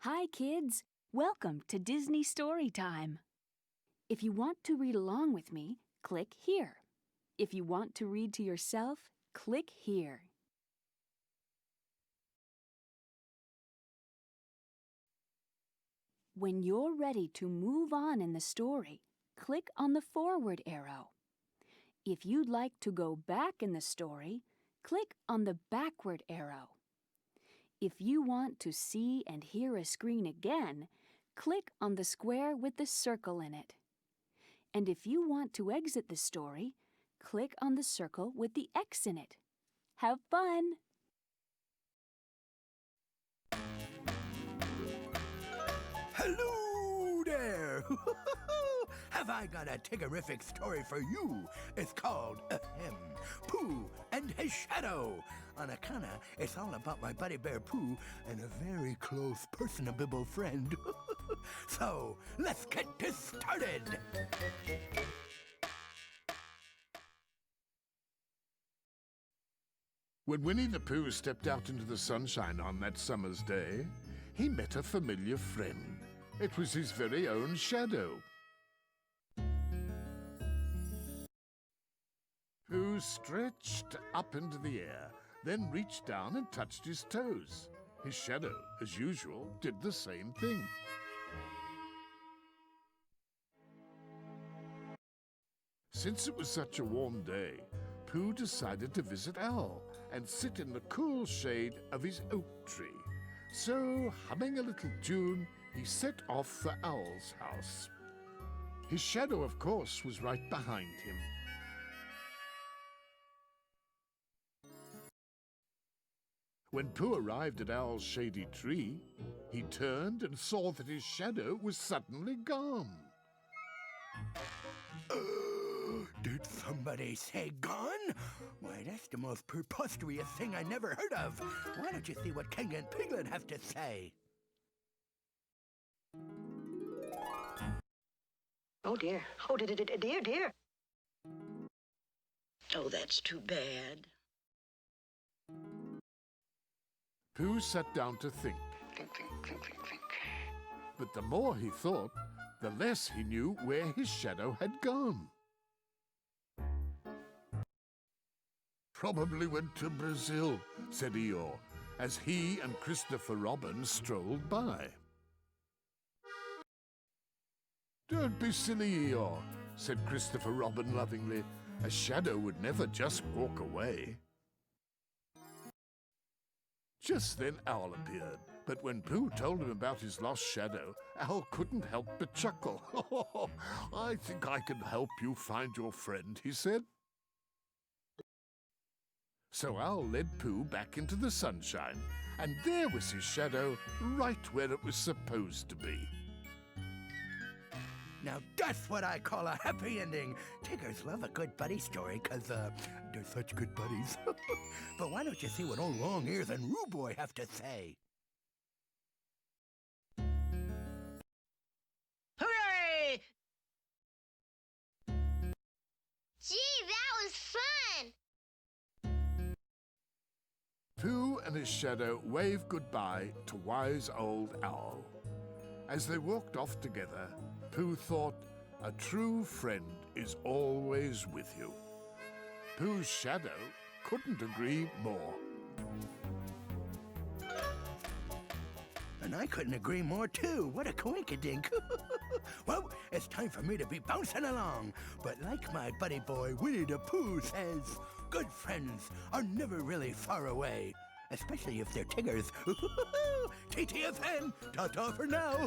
Hi, kids. Welcome to Disney Storytime. If you want to read along with me, click here. If you want to read to yourself, click here. When you're ready to move on in the story, click on the forward arrow. If you'd like to go back in the story, click on the backward arrow. If you want to see and hear a screen again, click on the square with the circle in it. And if you want to exit the story, click on the circle with the X in it. Have fun! Hello there! Have I got a tiggerific story for you? It's called Pooh and His Shadow. On account of, it's all about my buddy bear Pooh and a very close personable friend. So, let's get this started! When Winnie the Pooh stepped out into the sunshine on that summer's day, he met a familiar friend. It was his very own shadow. Pooh stretched up into the air, then reached down and touched his toes. His shadow, as usual, did the same thing. Since it was such a warm day, Pooh decided to visit Owl and sit in the cool shade of his oak tree. So, humming a little tune, he set off for Owl's house. His shadow, of course, was right behind him. When Pooh arrived at Owl's shady tree, he turned and saw that his shadow was suddenly gone. Did somebody say gone? Why, that's the most preposterous thing I never heard of. Why don't you see what King and Piglet have to say? Oh, dear. Oh, dear. Oh, that's too bad. Pooh sat down to think. Think. But the more he thought, the less he knew where his shadow had gone. Probably went to Brazil, said Eeyore, as he and Christopher Robin strolled by. Don't be silly, Eeyore, said Christopher Robin lovingly. A shadow would never just walk away. Just then Owl appeared, but when Pooh told him about his lost shadow, Owl couldn't help but chuckle. I think I can help you find your friend, he said. So Owl led Pooh back into the sunshine, and there was his shadow, right where it was supposed to be. Now that's what I call a happy ending. Tiggers love a good buddy story, 'cause they're such good buddies. But why don't you see what old Long Ears and Roo Boy have to say? Hooray! Gee, that was fun! Pooh and his shadow waved goodbye to wise old Owl. As they walked off together, Pooh thought, a true friend is always with you. Pooh's shadow couldn't agree more. And I couldn't agree more, too. What a coinkydink. Well, it's time for me to be bouncing along. But like my buddy boy Winnie the Pooh says, good friends are never really far away. Especially if they're Tiggers. TTFN, ta-ta for now.